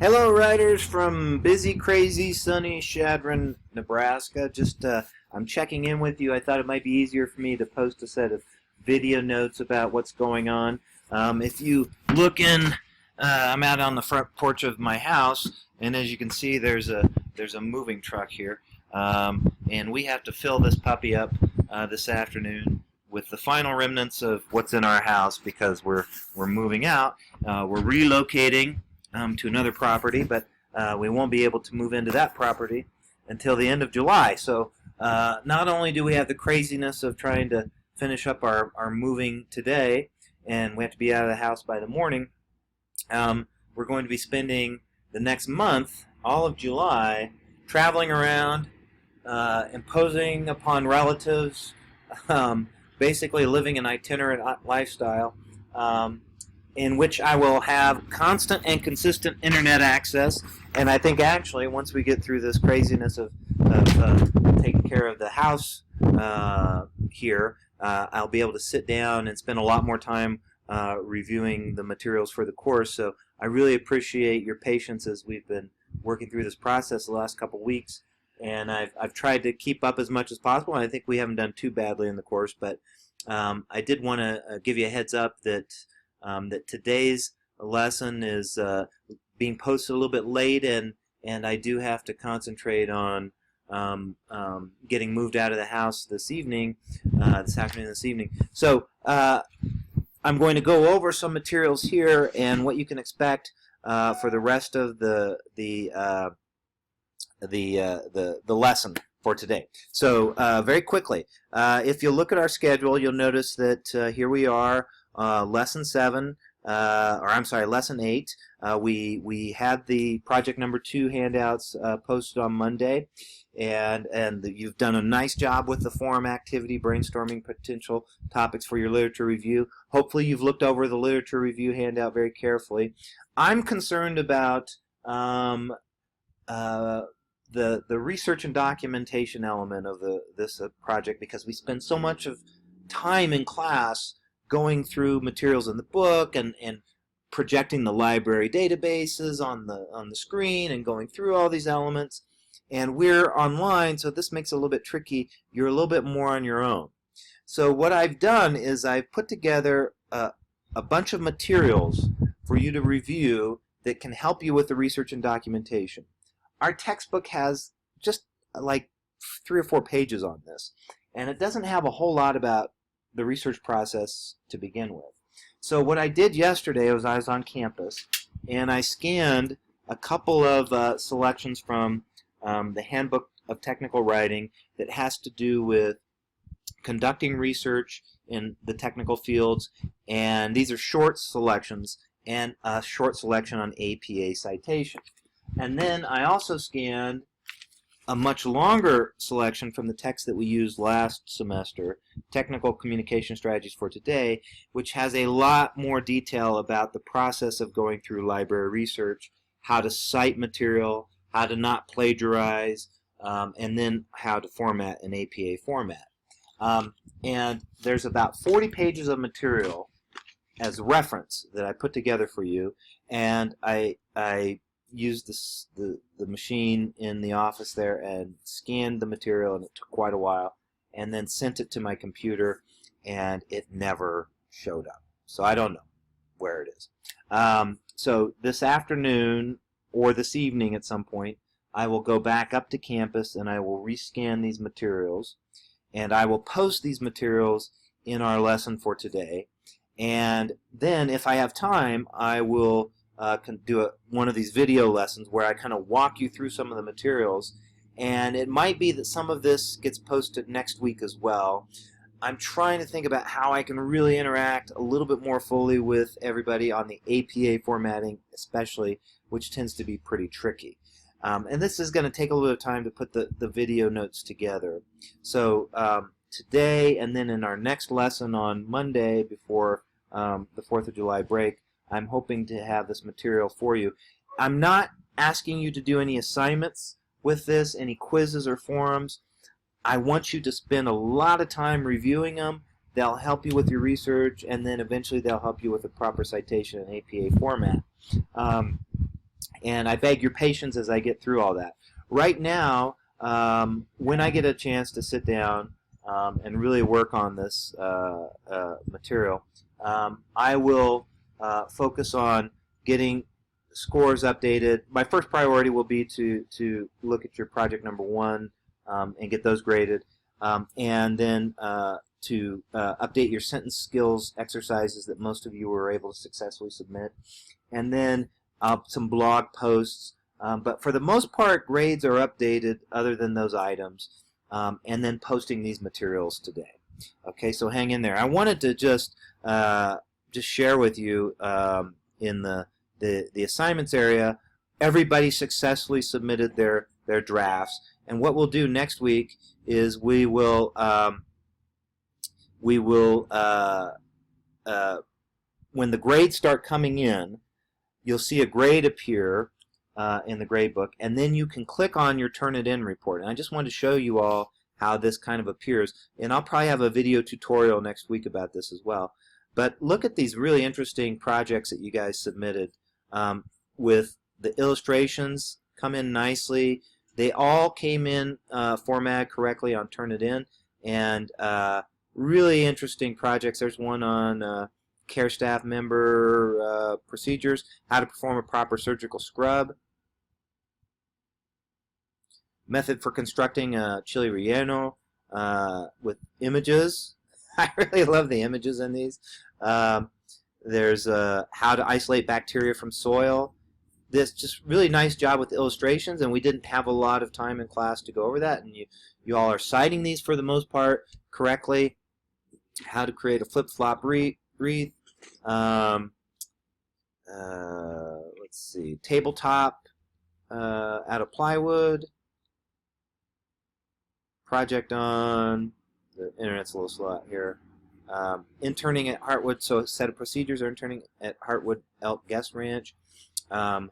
Hello, writers from busy, crazy, sunny Chadron, Nebraska. I'm checking in with you. I thought it might be easier for me to post a set of video notes about what's going on. If you look in, I'm out on the front porch of my house, and as you can see, there's a moving truck here, and we have to fill this puppy up this afternoon with the final remnants of what's in our house because we're moving out. We're relocating to another property, but we won't be able to move into that property until the end of July. So not only do we have the craziness of trying to finish up our moving today, and we have to be out of the house by the morning, we're going to be spending the next month, all of July, traveling around, imposing upon relatives, basically living an itinerant lifestyle, in which I will have constant and consistent internet access. And I think actually once we get through this craziness of taking care of the house here, I'll be able to sit down and spend a lot more time reviewing the materials for the course. So I really appreciate your patience as we've been working through this process the last couple weeks. And I've tried to keep up as much as possible. I think we haven't done too badly in the course, but I did want to give you a heads up that that today's lesson is being posted a little bit late, and I do have to concentrate on getting moved out of the house this evening, this afternoon, this evening. So I'm going to go over some materials here and what you can expect for the rest of the lesson for today. So very quickly, if you look at our schedule, you'll notice that here we are. Lesson 7, Lesson 8. We had the project number 2 handouts posted on Monday, and you've done a nice job with the forum activity, brainstorming potential topics for your literature review. Hopefully you've looked over the literature review handout very carefully. I'm concerned about the research and documentation element of this project, because we spend so much of time in class going through materials in the book and projecting the library databases on the screen and going through all these elements. And we're online, so this makes it a little bit tricky. You're a little bit more on your own. So what I've done is I've put together a bunch of materials for you to review that can help you with the research and documentation. Our textbook has just like 3 or 4 pages on this, and it doesn't have a whole lot about the research process to begin with. So what I did yesterday was I was on campus and I scanned a couple of selections from the Handbook of Technical Writing that has to do with conducting research in the technical fields, and these are short selections and a short selection on APA citation. And then I also scanned a much longer selection from the text that we used last semester, Technical Communication Strategies for Today, which has a lot more detail about the process of going through library research, how to cite material, how to not plagiarize, and then how to format an APA format. And there's about 40 pages of material as reference that I put together for you, and I used the machine in the office there and scanned the material, and it took quite a while, and then sent it to my computer, and it never showed up. So I don't know where it is. So this afternoon or this evening at some point, I will go back up to campus and I will rescan these materials, and I will post these materials in our lesson for today. And then if I have time, I will can do one of these video lessons where I kind of walk you through some of the materials, and it might be that some of this gets posted next week as well. I'm trying to think about how I can really interact a little bit more fully with everybody on the APA formatting especially, which tends to be pretty tricky. And this is going to take a little bit of time to put the video notes together. So today and then in our next lesson on Monday before the 4th of July break, I'm hoping to have this material for you. I'm not asking you to do any assignments with this, any quizzes or forums. I want you to spend a lot of time reviewing them. They'll help you with your research, and then eventually they'll help you with a proper citation in APA format. And I beg your patience as I get through all that. Right now, when I get a chance to sit down and really work on this material, I will focus on getting scores updated. My first priority will be to look at your project number 1 and get those graded, and then to update your sentence skills exercises that most of you were able to successfully submit, and then some blog posts. But for the most part, grades are updated other than those items, and then posting these materials today. Okay, so hang in there. I wanted to just share with you in the assignments area, everybody successfully submitted their drafts. And what we'll do next week is we will when the grades start coming in, you'll see a grade appear in the grade book, and then you can click on your Turn It In report. And I just wanted to show you all how this kind of appears, and I'll probably have a video tutorial next week about this as well. But look at these really interesting projects that you guys submitted with the illustrations come in nicely. They all came in formatted correctly on Turn It In, and really interesting projects. There's one on care staff member procedures, how to perform a proper surgical scrub, method for constructing a chili relleno with images. I really love the images in these. There's how to isolate bacteria from soil. This just really nice job with the illustrations, and we didn't have a lot of time in class to go over that, and you all are citing these for the most part correctly. How to create a flip-flop wreath. Let's see, tabletop out of plywood. Project on, the internet's a little slow out here. Interning at Heartwood, so a set of procedures are interning at Heartwood Elk Guest Ranch. How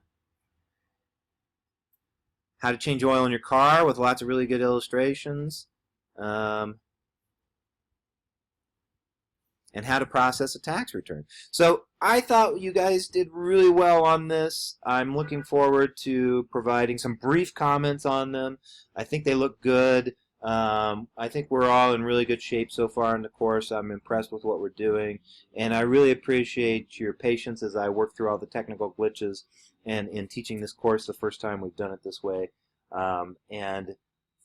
to change oil in your car with lots of really good illustrations. And how to process a tax return. So I thought you guys did really well on this. I'm looking forward to providing some brief comments on them. I think they look good. I think we're all in really good shape so far in the course. I'm impressed with what we're doing, and I really appreciate your patience as I work through all the technical glitches and in teaching this course the first time we've done it this way. And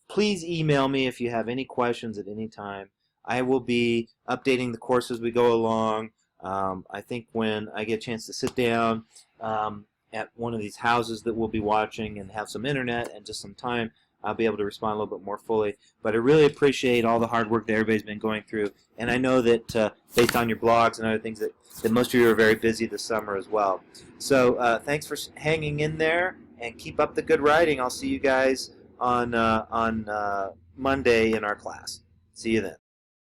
please email me if you have any questions at any time. I will be updating the course as we go along. I think when I get a chance to sit down at one of these houses that we'll be watching and have some internet and just some time, I'll be able to respond a little bit more fully. But I really appreciate all the hard work that everybody's been going through. And I know that based on your blogs and other things that most of you are very busy this summer as well. So thanks for hanging in there, and keep up the good writing. I'll see you guys on Monday in our class. See you then.